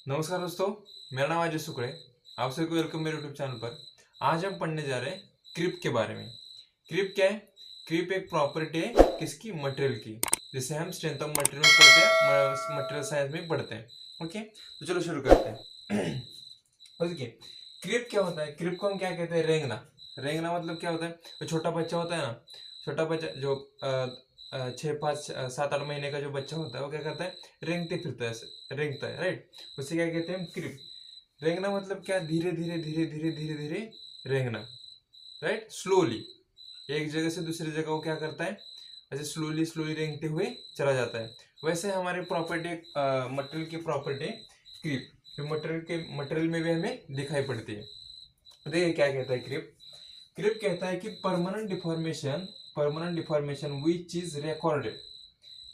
नमस्कार दोस्तों, मेरा नाम अजय शुक्र है। आप सभी को वेलकम मेरे यूट्यूब चैनल पर। आज हम पढ़ने जा रहे हैं क्रिप के बारे में। क्रिप क्या है? क्रिप एक प्रॉपर्टी है किसकी? मटेरियल की, जिसे हम स्ट्रेंथ ऑफ मटेरियल में पढ़ते हैं, मटेरियल साइंस में पढ़ते हैं। ओके, तो चलो शुरू करते हैं। और देखिए, क्रिप क्या होता है? क्रिप को हम क्या कहते हैं? रेंगना। रेंगना मतलब क्या होता है? तो छोटा बच्चा होता है ना, छोटा बच्चा जो 6, 5, 7, 8 महीने का जो बच्चा होता है, वो क्या करता है? रेंगते फिरता है, रेंगता है, राइट। उसे क्या कहते हैं? हम क्रिप। रेंगना मतलब क्या? धीरे धीरे धीरे धीरे धीरे धीरे रेंगना, राइट, स्लोली। एक जगह से दूसरी जगह वो क्या करता है? ऐसे स्लोली स्लोली रेंगते हुए चला जाता है। वैसे हमारे प्रॉपर्टी, मटेरियल की प्रॉपर्टी क्रिप, जो मटेरियल में भी हमें दिखाई पड़ती है। देखिए क्या कहता है क्रिप। क्रिप कहता है कि permanent deformation which is recorded.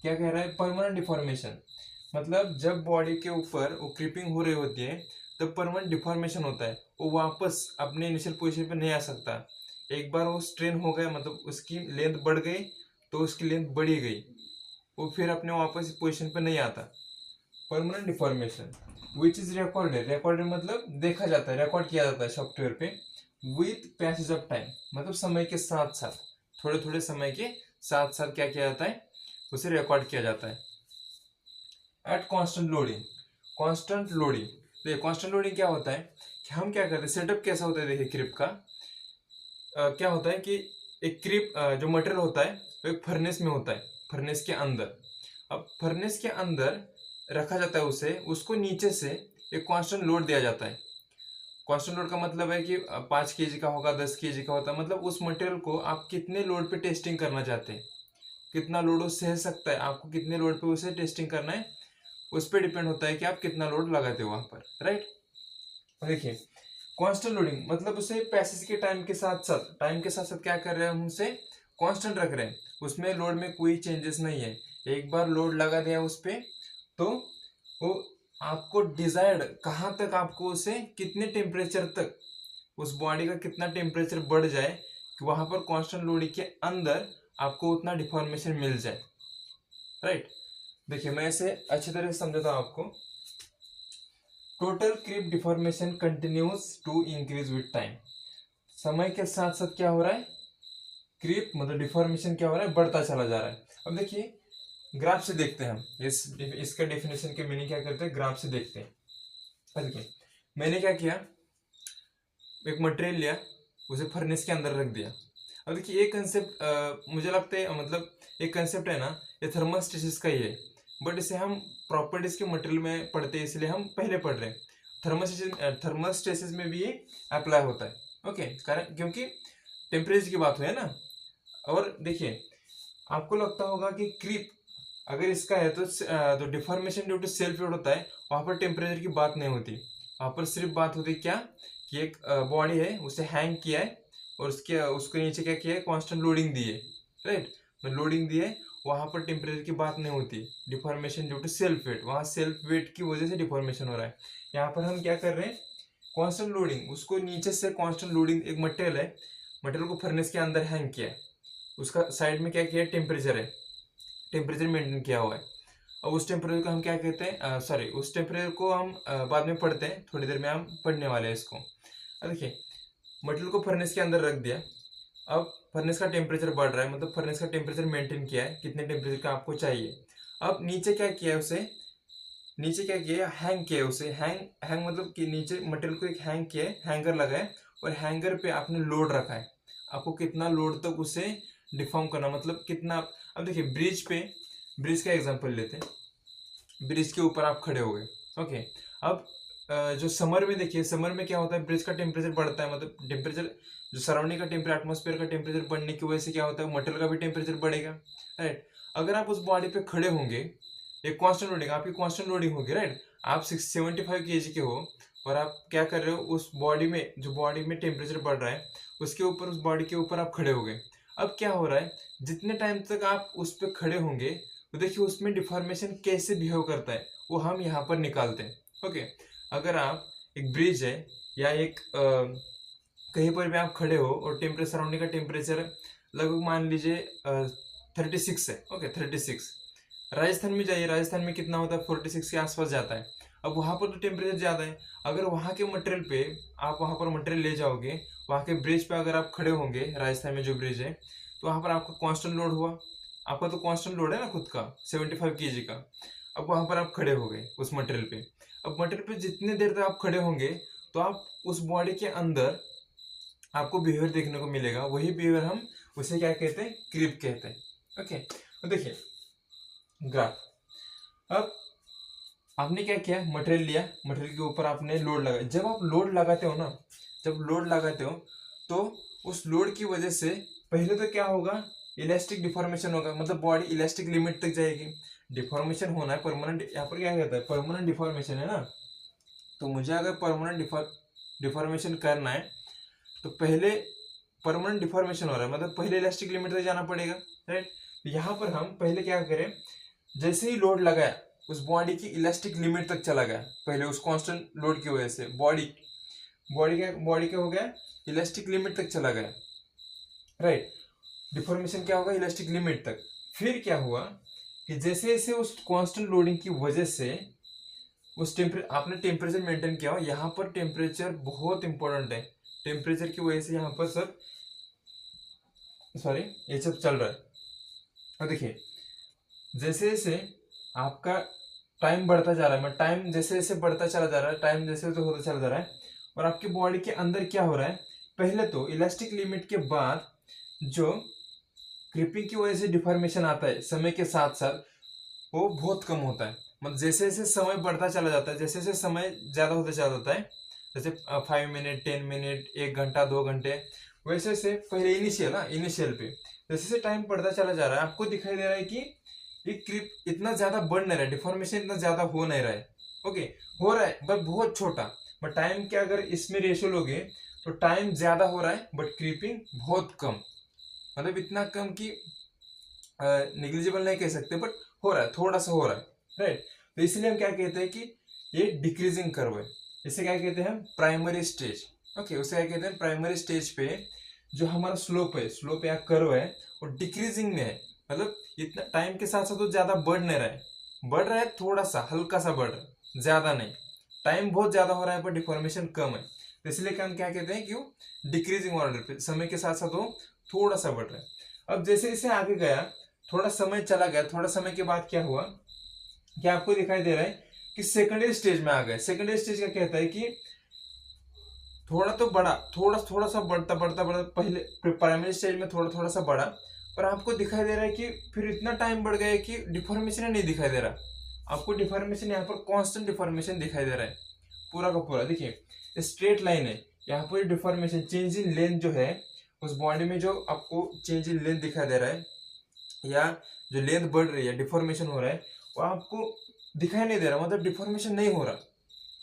क्या कह रहा है? परमानेंट डिफॉर्मेशन मतलब जब बॉडी के ऊपर वो क्रिपिंग हो रही होती है तब परमानेंट डिफॉर्मेशन होता है। वो वापस अपने इनिशियल पोजीशन पे नहीं आ सकता। एक बार वो स्ट्रेन हो गया, मतलब उसकी लेंथ बढ़ गई, तो उसकी लेंथ बढ़ी गई, वो फिर अपने वापस पोजीशन पे नहीं आता। Permanent deformation which is recorded. Recorded मतलब देखा जाता है, रिकॉर्ड किया जाता है सॉफ्टवेयर पे। विथ पैसेज ऑफ टाइम मतलब समय के साथ साथ, थोड़े थोड़े समय के साथ साथ क्या किया जाता है? उसे रिकॉर्ड किया जाता है। At constant loading. Constant loading, देखिए कांस्टेंट लोडिंग क्या होता है कि हम क्या करते हैं? सेटअप कैसा होता है? देखिए क्रिप का क्या होता है कि एक क्रिप जो मटेरियल होता है वो एक फर्नेस में होता है, फर्नेस के अंदर। अब फर्नेस के अंदर रखा जाता है उसे, उसको नीचे से एक कांस्टेंट लोड दिया जाता है। कांस्टेंट लोड का मतलब है कि 5 kg का होगा, 10 kg का होता है, मतलब उस मटेरियल को आप कितने लोड पे टेस्टिंग करना चाहते हैं, कितना लोड वो सह सकता है, आपको कितने लोड पे उसे टेस्टिंग करना है, उस पर डिपेंड होता है कि आप कितना लोड लगाते हो वहां पर, राइट। देखिए कांस्टेंट लोडिंग मतलब उसे पैसेज के टाइम के साथ साथ क्या कर रहे हैं? हम उसे कांस्टेंट रख रहे हैं, उसमें लोड में कोई चेंजेस नहीं है। एक बार लोड लगा दिया उस पर, तो वो आपको डिजायर्ड कहाँ तक, आपको उसे कितने टेम्परेचर तक, उस बॉडी का कितना टेम्परेचर बढ़ जाए कि वहां पर कांस्टेंट लोडिंग के अंदर आपको उतना डिफॉर्मेशन मिल जाए, राइट। देखिए मैं इसे अच्छी तरह से समझाता हूँ आपको। Total creep deformation continues to increase with time. समय के साथ साथ क्या हो रहा है? क्रिप मतलब डिफॉर्मेशन क्या हो रहा है? बढ़ता चला जा रहा है। अब देखिए ग्राफ से देखते हैं हम इसका डेफिनेशन के मीनिंग क्या करते हैं, ग्राफ से देखते हैं। अब देखिए मैंने क्या किया, एक मटेरियल लिया, उसे फर्नेस के अंदर रख दिया। अब देखिए एक कंसेप्ट मुझे लगता है, मतलब एक कंसेप्ट है ना, ये थर्मोस्टेसिस का ही है, बट इसे हम प्रॉपर्टीज के मटेरियल में पढ़ते हैं, इसलिए हम पहले पढ़ रहे हैं। थर्मोस्टेसिस में भी ये अप्लाई होता है। ओके, कारण क्योंकि टेम्परेचर की बात हुई है ना। और देखिए आपको लगता होगा कि क्रीप अगर इसका है तो जो deformation due to self load होता है, वहां पर टेम्परेचर की बात नहीं होती। वहां पर सिर्फ बात होती क्या कि एक बॉडी है, उसे हैंग किया है और उसके नीचे क्या किया है? कांस्टेंट लोडिंग दी है, राइट। लोडिंग दी है, वहां पर टेम्परेचर की बात नहीं होती। Deformation due to self weight, वहां सेल्फ वेट की वजह से डिफॉर्मेशन हो रहा है। यहाँ पर हम क्या कर रहे हैं? कांस्टेंट लोडिंग, उसको नीचे से कांस्टेंट लोडिंग, एक मटेरियल है, मटेरियल को फर्नेस के अंदर हैंग किया है, उसका साइड में क्या किया है? टेम्परेचर है, टेम्परेचर मेंटेन किया हुआ है। अब उस टेम्परेचर को हम क्या कहते हैं? सॉरी, उस टेम्परेचर को हम बाद में पढ़ते हैं, थोड़ी देर में हम पढ़ने वाले हैं इसको। अब देखिए मटेरियल को फर्नेस के अंदर रख दिया, अब फर्नेस का टेम्परेचर बढ़ रहा है, मतलब फर्नेस का टेम्परेचर मेंटेन किया है, कितने टेम्परेचर का आपको चाहिए। अब नीचे क्या किया है? उसे नीचे क्या किया? हैंग किया है उसे। हैंग हैंग मतलब कि नीचे मटेरियल को एक हैंग किया है, हैंगर लगा है, और हैंगर पे आपने लोड रखा है। आपको कितना लोड तक उसे डिफॉर्म करना, मतलब कितना। अब देखिए ब्रिज का एग्जांपल लेते हैं। ब्रिज के ऊपर आप खड़े हो गए, ओके। अब जो समर में देखिए, समर में क्या होता है? ब्रिज का टेम्परेचर बढ़ता है, मतलब टेम्परेचर जो सराउंडिंग का टेम्परेचर, एटमोस्फेयर का टेम्परेचर बढ़ने की वजह से क्या होता है? मटेरियल का भी टेम्परेचर बढ़ेगा, राइट। अगर आप उस बॉडी पे खड़े होंगे, एक कांस्टेंट लोडिंग, आपकी कांस्टेंट लोडिंग होगी, राइट। आप 75 kg के हो और आप क्या कर रहे हो? उस बॉडी में, जो बॉडी में टेम्परेचर बढ़ रहा है उसके ऊपर, उस बॉडी के ऊपर आप खड़े हो गए। अब क्या हो रहा है? जितने टाइम तक आप उस पर खड़े होंगे, तो देखिए उसमें डिफॉर्मेशन कैसे बिहेव करता है वो हम यहाँ पर निकालते हैं। ओके, अगर आप एक ब्रिज है या एक कहीं पर भी आप खड़े हो और टेम्परेचर, सराउंडिंग का टेम्परेचर लगभग मान लीजिए 36 है, ओके 36। राजस्थान में जाइए, राजस्थान में कितना होता है? 46 के आसपास जाता है। अब वहां पर तो टेम्परेचर ज्यादा है, अगर वहां के मटेरियल पे आप वहां पर मटेरियल ले जाओगे, वहां के ब्रिज पे अगर आप खड़े होंगे, राजस्थान में जो ब्रिज है, तो वहां पर आपका कांस्टेंट लोड हुआ, आपका तो कांस्टेंट लोड है ना खुद का 75 kg का। अब वहां पर आप खड़े हो गए उस मटेरियल पे, अब मटेरियल पे जितने देर तक आप खड़े होंगे तो आप उस बॉडी के अंदर आपको बिहेवियर देखने को मिलेगा, वही बिहेवियर हम उसे क्या कहते हैं, क्रीप कहते हैं। ओके, तो देखिए ग्राफ, अब आपने क्या किया, मटेरियल लिया, मटेरियल के ऊपर आपने लोड लगाया। जब आप लोड लगाते हो ना, जब लोड लगाते हो तो उस लोड की वजह से पहले तो क्या होगा, इलास्टिक डिफॉर्मेशन होगा, मतलब बॉडी इलास्टिक लिमिट तक जाएगी। डिफॉर्मेशन होना है परमानेंट, यहाँ पर क्या कहता है, परमानेंट डिफॉर्मेशन है ना। तो मुझे अगर परमानेंट डिफॉर्मेशन करना है तो पहले परमानेंट डिफॉर्मेशन हो रहा है, मतलब पहले इलास्टिक लिमिट तक जाना पड़ेगा, राइट। तो यहाँ पर हम पहले क्या करें, जैसे ही लोड लगाया उस बॉडी की इलास्टिक लिमिट तक चला गया, पहले उस कांस्टेंट लोड की वजह से बॉडी क्या हो गया, इलास्टिक लिमिट तक चला गया, राइट। डिफॉर्मेशन क्या होगा, इलास्टिक लिमिट तक। फिर क्या हुआ कि जैसे जैसे उस कांस्टेंट लोडिंग की वजह से उस आपने टेम्परेचर मेंटेन किया हो, यहाँ पर टेम्परेचर बहुत इंपॉर्टेंट है, टेम्परेचर की वजह से यहाँ पर सब ये सब चल रहा है। और देखिए जैसे जैसे आपका टाइम बढ़ता जा रहा है, मैं टाइम जैसे जैसे बढ़ता चला जा रहा है, टाइम जैसे जैसे होता चला जा रहा है, और आपकी बॉडी के अंदर क्या हो रहा है, पहले तो इलास्टिक लिमिट के बाद जो क्रिपिंग की वजह से डिफॉर्मेशन आता है समय के साथ साथ, वो बहुत कम होता है। मतलब जैसे जैसे समय बढ़ता चला जाता है, जैसे जैसे समय ज्यादा होता चला जाता है, जैसे 5 मिनट 10 मिनट 1 घंटा 2 घंटे, वैसे से पहले इनिशियल पे जैसे जैसे टाइम बढ़ता चला जा रहा है, आपको दिखाई दे रहा है कि ये क्रिप इतना ज्यादा बढ़ नहीं रहा है, डिफॉर्मेशन इतना ज्यादा हो नहीं रहा है। ओके, हो रहा है बट बहुत छोटा, बट टाइम के अगर इसमें रेशियो लोगे तो टाइम ज्यादा हो रहा है बट क्रीपिंग बहुत कम, मतलब इतना कम कि निग्लिजिबल नहीं कह सकते, बट हो रहा है, थोड़ा सा हो रहा है, राइट। तो इसलिए हम क्या कहते हैं कि ये डिक्रीजिंग कर्व है, इसे क्या कहते हैं, प्राइमरी स्टेज। ओके, उसे क्या कहते हैं, प्राइमरी स्टेज पे जो हमारा स्लोप या कर्व है वो डिक्रीजिंग में है, मतलब इतना टाइम के साथ साथ तो ज्यादा बढ़ नहीं रहा है, बढ़ रहा है थोड़ा सा, हल्का सा बढ़ रहा है, ज्यादा नहीं। टाइम बहुत ज्यादा हो रहा है पर डिफॉर्मेशन कम है, तो इसलिए हम क्या कहते हैं, क्यों डिक्रीजिंग ऑर्डर पे, समय के साथ साथ वो थोड़ा सा बढ़ रहा है। अब जैसे जैसे आगे गया, थोड़ा समय चला गया, थोड़ा समय के बाद क्या हुआ, क्या आपको दिखाई दे रहा है कि सेकेंडरी स्टेज में आ गए। सेकेंडरी स्टेज का कहता है कि थोड़ा तो बड़ा, थोड़ा थोड़ा सा बढ़ता बढ़ता बढ़ता, पहले प्राइमरी स्टेज में थोड़ा थोड़ा सा बढ़ा, पर आपको दिखाई दे रहा है कि फिर इतना टाइम बढ़ गया कि डिफॉर्मेशन नहीं दिखाई दे रहा, आपको डिफॉर्मेशन यहाँ पर कांस्टेंट डिफॉर्मेशन दिखाई दे रहा है पूरा का पूरा। देखिए स्ट्रेट लाइन है, यहाँ पर डिफॉर्मेशन चेंज इन लेंथ जो है उस बॉडी में, जो आपको चेंज इन लेंथ दिखाई दे रहा है या जो लेंथ बढ़ रही है, डिफॉर्मेशन हो रहा है, वो आपको दिखाई नहीं दे रहा, मतलब डिफॉर्मेशन नहीं हो रहा,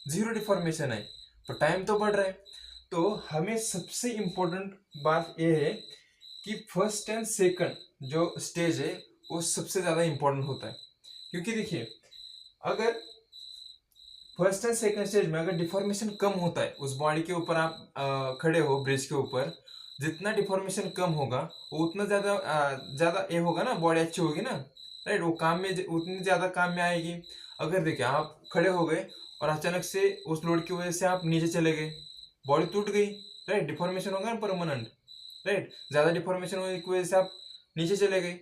जीरो डिफॉर्मेशन है, तो टाइम तो बढ़ रहा है। तो हमें सबसे इंपॉर्टेंट बात यह है कि फर्स्ट एंड सेकंड जो स्टेज है वो सबसे ज्यादा इंपॉर्टेंट होता है, क्योंकि देखिए अगर फर्स्ट एंड सेकंड स्टेज में अगर डिफॉर्मेशन कम होता है, उस बॉडी के ऊपर आप खड़े हो ब्रिज के ऊपर, जितना डिफॉर्मेशन कम होगा वो उतना ज्यादा ये होगा ना, बॉडी अच्छी होगी ना, राइट, वो काम में उतनी ज्यादा काम में आएगी। अगर देखिए आप खड़े हो गए और अचानक से उस लोड की वजह से आप नीचे चले गए, बॉडी टूट गई, राइट, डिफॉर्मेशन होगा ना परमानेंट, राइट, ज्यादा डिफॉर्मेशन होने की वजह से आप नीचे चले गए,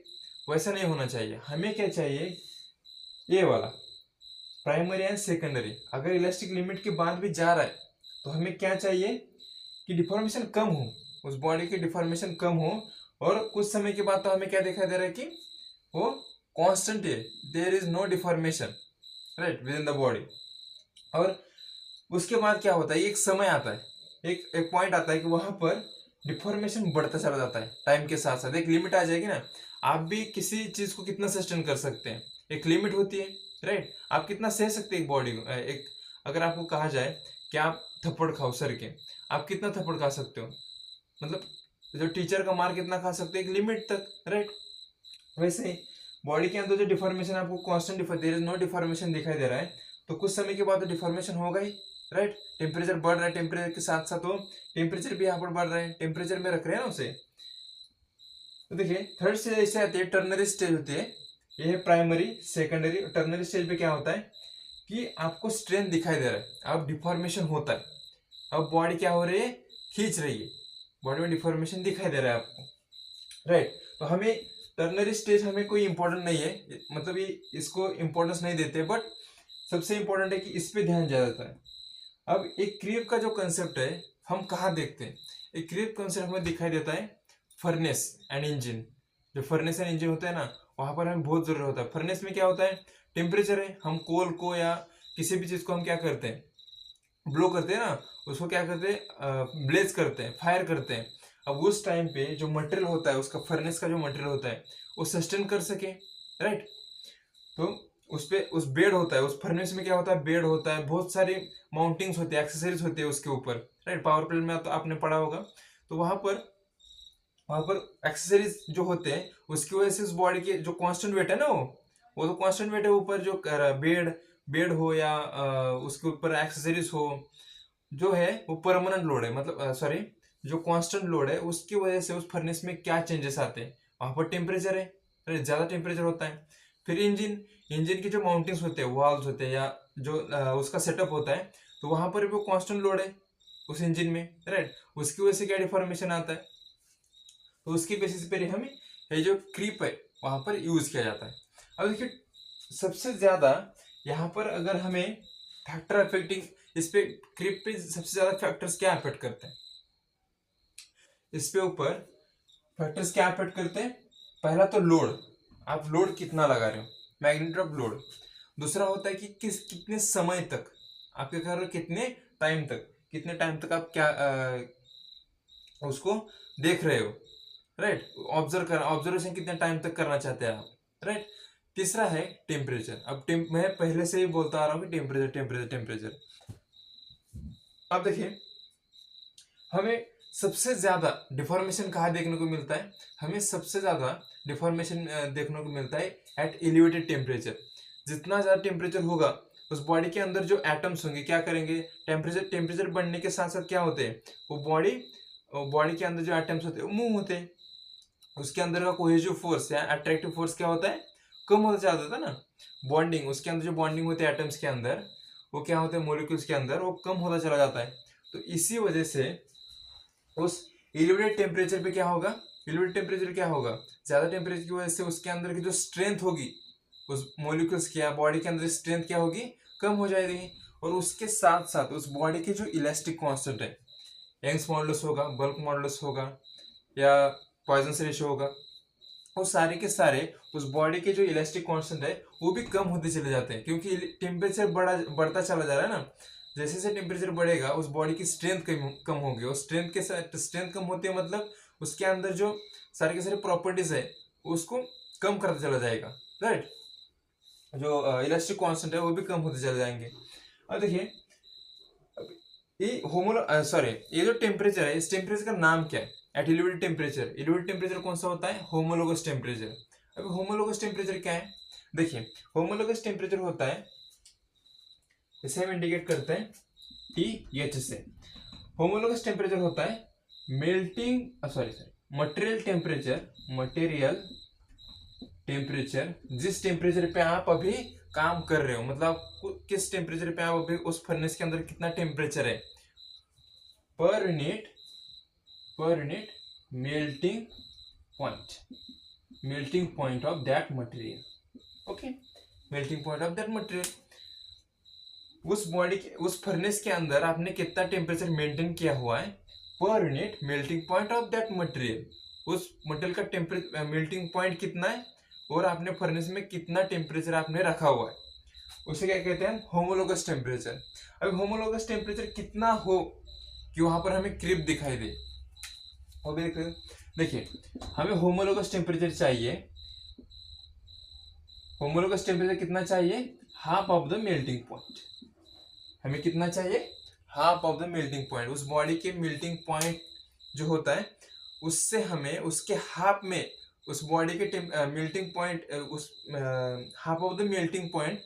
वैसा नहीं होना चाहिए। हमें क्या चाहिए, ये वाला प्राइमरी एंड सेकेंडरी, अगर इलास्टिक लिमिट के बाद भी जा रहा है तो हमें क्या चाहिए कि डिफॉर्मेशन कम हो, उस बॉडी की डिफॉर्मेशन कम हो, और कुछ समय के बाद तो हमें क्या दिखाई दे रहा है कि वो कांस्टेंट है, there is no deformation, right, within the body. और उसके बाद क्या होता है, एक समय आता है, एक पॉइंट आता है कि वहां पर डिफॉर्मेशन बढ़ता चला जाता है टाइम के साथ साथ, एक लिमिट आ जाएगी ना। आप भी किसी चीज को कितना सस्टेन कर सकते हैं, एक लिमिट होती है, राइट, आप कितना सह सकते हैं एक बॉडी को, एक अगर आपको कहा जाए कि आप थप्पड़ खाओ सर के, आप कितना थप्पड़ खा सकते हो, मतलब जो टीचर का मार कितना खा सकते हैं, एक लिमिट तक, राइट। वैसे ही बॉडी के अंदर जो डिफॉर्मेशन आपको constant there is no deformation दिखाई दे रहा है, तो कुछ समय के बाद तो डिफॉर्मेशन होगा ही, राइट। टेम्परेचर बढ़ रहा है, टेम्परेचर के साथ साथ वो टेम्परेचर भी यहाँ पर बढ़ रहा है, टेम्परेचर में रख रहे हैं ना उसे। तो देखिए थर्ड स्टेज ऐसे आती है, टर्नरी स्टेज होती है, ये है प्राइमरी सेकेंडरी। टर्नरी स्टेज पे क्या होता है कि आपको स्ट्रेंथ दिखाई दे रहा है, अब डिफॉर्मेशन होता है, अब बॉडी क्या हो रही है, खींच रही है, बॉडी में डिफॉर्मेशन दिखाई दे रहा है आपको, राइट। तो हमें टर्नरी स्टेज हमें कोई इंपॉर्टेंट नहीं है, मतलब ये इसको इंपॉर्टेंस नहीं देते, बट सबसे इंपॉर्टेंट है कि इस पे ध्यान ज्यादा होता है। अब एक क्रीप का जो कंसेप्ट है हम कहाँ देखते हैं, एक क्रीप कंसेप्ट हमें दिखाई देता है फर्नेस एंड इंजन। जो फर्नेस एंड इंजन होता है ना, वहां पर हमें बहुत जरूरत होता है। फर्नेस में क्या होता है, टेम्परेचर है, हम कोल को या किसी भी चीज को हम क्या करते हैं, ब्लो करते हैं ना, उसको क्या करते हैं, ब्लेज करते हैं, फायर करते हैं। अब उस टाइम पे जो मटेरियल होता है, उसका फर्नेस का जो मटेरियल होता है वो सस्टेन कर सके, राइट। तो उस पे उस बेड होता है, उस फर्नेस में क्या होता है, बेड होता है, बहुत सारी माउंटिंग्स होती है, एक्सेसरीज होती है उसके ऊपर, राइट। पावर प्लांट में तो आपने पढ़ा होगा। तो वहां पर एक्सेसरीज जो होते हैं उसकी वजह से उस बॉडी के जो कांस्टेंट वेट है ना, वो तो कांस्टेंट वेट है, ऊपर जो बेड बेड हो या उसके ऊपर एक्सेसरीज हो, जो है वो परमानेंट लोड है, मतलब सॉरी, जो कांस्टेंट लोड है उसकी वजह से उस फर्नेस में क्या चेंजेस आते हैं, वहां पर टेम्परेचर है, ज्यादा टेम्परेचर होता है। फिर इंजन, इंजन की जो माउंटिंग्स होते हैं, वाल्व्स होते हैं, या जो उसका सेटअप होता है, तो वहां पर भी वो कांस्टेंट लोड है उस इंजन में, राइट। उसकी वजह से क्या डिफॉर्मेशन आता है, तो उसके बेसिस पर हमें ये जो क्रीप है वहां पर यूज किया जाता है। अब देखिए सबसे ज्यादा यहाँ पर अगर हमें फैक्टर अफेक्टिंग, इस पे क्रीप पे सबसे ज्यादा फैक्टर्स क्या अफेक्ट करते हैं, इस पे ऊपर फैक्टर्स क्या अफेक्ट करते हैं, पहला तो लोड, आप लोड कितना लगा रहे हो, मैग्नीट्यूड ऑफ लोड। दूसरा होता है कि कितने समय तक आपके घर, कितने टाइम तक, कितने टाइम तक आप क्या उसको देख रहे हो, राइट। ऑब्जर्वेशन कितने टाइम तक करना चाहते हैं आप, राइट। तीसरा है टेम्परेचर। अब मैं पहले से ही बोलता आ रहा हूँ कि टेम्परेचर टेम्परेचर टेम्परेचर। अब देखिए हमें सबसे ज्यादा डिफॉर्मेशन कहाँ देखने को मिलता है, हमें सबसे ज्यादा डिफॉर्मेशन देखने को मिलता है एट एलिवेटेड टेम्परेचर। जितना ज्यादा टेम्परेचर होगा उस बॉडी के अंदर जो एटम्स होंगे क्या करेंगे, टेम्परेचर बढ़ने के साथ साथ क्या होते हैं, वो बॉडी के अंदर जो एटम्स होते हैं वो मूव होते हैं, उसके अंदर का कोहेसिव फोर्स या अट्रैक्टिव फोर्स क्या होता है, कम होता चला जाता है ना। बॉन्डिंग, उसके अंदर जो बॉन्डिंग होती है एटम्स के अंदर, वो क्या होता है, मॉलिक्यूल्स के अंदर वो कम होता चला जाता है। तो इसी वजह से उस एलिवेटेड टेम्परेचर पे क्या होगा, एलिवेटेड टेम्परेचर क्या होगा, ज्यादा टेम्परेचर की वजह से उसके अंदर की जो स्ट्रेंथ होगी उस मॉलिक्यूल्स की, बॉडी के अंदर स्ट्रेंथ क्या होगी, कम हो जाएगी। और उसके साथ साथ उस बॉडी की जो इलास्टिक कांस्टेंट है, यंग्स मॉडुलस होगा, बल्क मॉडुलस होगा, या पॉइजन रेशियो होगा, वो सारे के सारे उस बॉडी के जो इलास्टिक कांस्टेंट है वो भी कम होते चले जाते हैं, क्योंकि टेम्परेचर बढ़ता चला जा रहा है ना। जैसे जैसे टेम्परेचर बढ़ेगा उस बॉडी की स्ट्रेंथ कम होगी, और स्ट्रेंथ कम होती है, मतलब उसके अंदर जो सारे के सारे प्रॉपर्टीज है उसको कम करता चला जाएगा, राइट। जो इलास्टिक कांस्टेंट है वो भी कम होते चले जाएंगे। अब देखिए ये जो टेम्परेचर है, इस टेम्परेचर का नाम क्या है, at elevated temperature. Elevated temperature कौन सा होता है, होमोलोगस टेम्परेचर। अब होमोलोगस टेम्परेचर क्या है, देखिए होमोलोगस टेम्परेचर होता है, इसे हम इंडिकेट करते हैं TH से। होमोलोगस टेम्परेचर होता है मटेरियल टेम्परेचर जिस टेम्परेचर पे आप अभी काम कर रहे हो, मतलब किस टेम्परेचर पे आप अभी उस फर्नेस के अंदर कितना टेम्परेचर है, per unit melting point of that material, okay. Melting point of that material, उस फर्नेस के अंदर आपने कितना टेम्परेचर मेंटेन किया हुआ है, per unit melting point of that material. उस मटेरियल का टेम्परेचर मेल्टिंग पॉइंट कितना है, और आपने फर्नेस में कितना टेम्परेचर आपने रखा हुआ है, उसे क्या कहते हैं, होमोलोगस टेम्परेचर। अब होमोलोगस टेम्परेचर कितना हो कि वहां पर हमें क्रीप दिखाई दे, और देखिए हमें होमोलोगस टेम्परेचर चाहिए, होमोलोगस टेम्परेचर कितना चाहिए, half of the melting point. हमें कितना चाहिए, half of the melting point. उस बॉडी के मेल्टिंग पॉइंट जो होता है उससे हमें उसके हाफ में उस बॉडी के मेल्टिंग पॉइंट, उस half of the melting point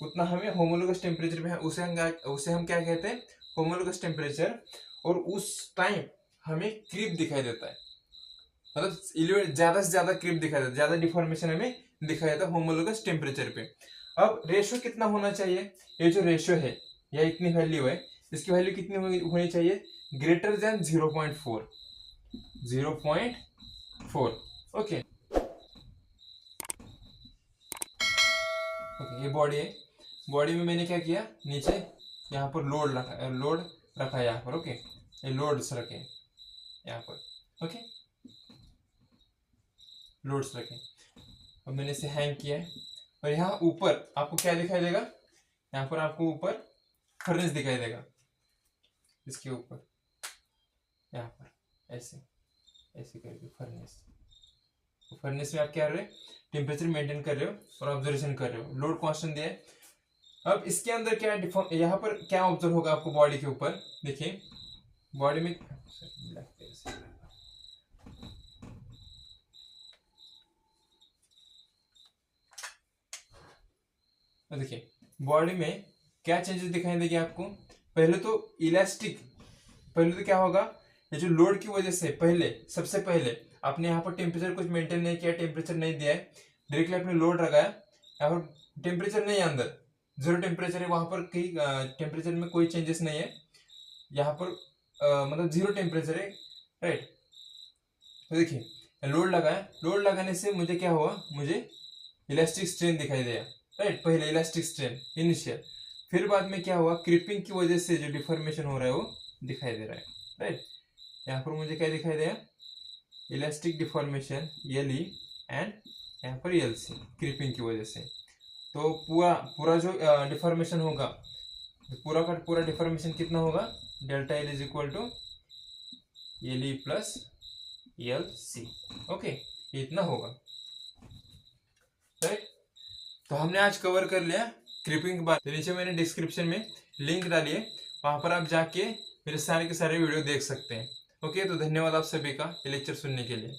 उतना हमें होमोलोगस टेम्परेचर पे, उसे हम क्या कहते हैं, होमोलोगस टेम्परेचर। और उस टाइम हमें क्रीप दिखाई देता है, मतलब ज्यादा से ज्यादा क्रीप दिखाई देता है, ज्यादा डिफॉर्मेशन हमें दिखाई देता है होमोलोगस टेम्परेचर पे। अब रेशियो कितना होना चाहिए, ये जो रेशियो है या इतनी वैल्यू है, इसकी वैल्यू कितनी होनी चाहिए, ग्रेटर देन 0.4, 0.4। ओके ओके, ये बॉडी है, बॉडी में मैंने क्या किया, नीचे यहाँ पर लोड रखा है यहाँ पर। ओके, ये लोड्स रखे यहाँ पर। ओके, लोड्स रखे, अब मैंने इसे हैंग किया है। और यहाँ ऊपर आपको क्या दिखाई देगा, यहाँ पर आपको ऊपर फर्नेस दिखाई देगा, इसके ऊपर यहाँ पर ऐसे ऐसे करके फर्नेस। तो फर्नेस में आप क्या कर रहे हो, टेम्परेचर मेंटेन कर रहे हो और ऑब्जर्वेशन कर रहे हो, लोड कांस्टेंट दिया है। अब इसके अंदर क्या यहाँ पर क्या ऑब्जर्व होगा आपको बॉडी के ऊपर, देखिए बॉडी में देखिए बॉडी में क्या चेंजेस दिखाई देंगे आपको। पहले तो इलास्टिक, पहले तो क्या होगा, ये जो लोड की वजह से सबसे पहले आपने यहाँ पर टेम्परेचर कुछ मेंटेन नहीं किया, टेम्परेचर नहीं दिया है, डायरेक्टली आपने लोड लगाया, यहाँ पर टेम्परेचर नहीं है, अंदर जीरो टेम्परेचर है, वहां पर कहीं टेम्परेचर में कोई चेंजेस नहीं है, यहाँ पर मतलब जीरो टेम्परेचर है, राइट। तो देखिए लोड लगाया, लोड लगाने से मुझे क्या हुआ, मुझे इलास्टिक स्ट्रेन दिखाई दिया, राइट। पहले इलास्टिक स्ट्रेन इनिशियल, फिर बाद में क्या हुआ, क्रिपिंग की वजह से जो डिफॉर्मेशन हो रहा है वो दिखाई दे रहा है, राइट। यहाँ पर मुझे क्या दिखाई दिया, elastic deformation L E and यहाँ पर एल सी, क्रिपिंग की वजह से। तो पूरा जो डिफॉर्मेशन होगा, पूरा का पूरा डिफॉर्मेशन कितना होगा, delta L is equal to L E plus L C. Okay, इतना होगा, राइट। तो हमने आज कवर कर लिया क्रिपिंग के बाद। तो नीचे मैंने डिस्क्रिप्शन में लिंक डाली है, वहां पर आप जाके मेरे सारे के सारे वीडियो देख सकते हैं। ओके, तो धन्यवाद आप सभी का ये लेक्चर सुनने के लिए।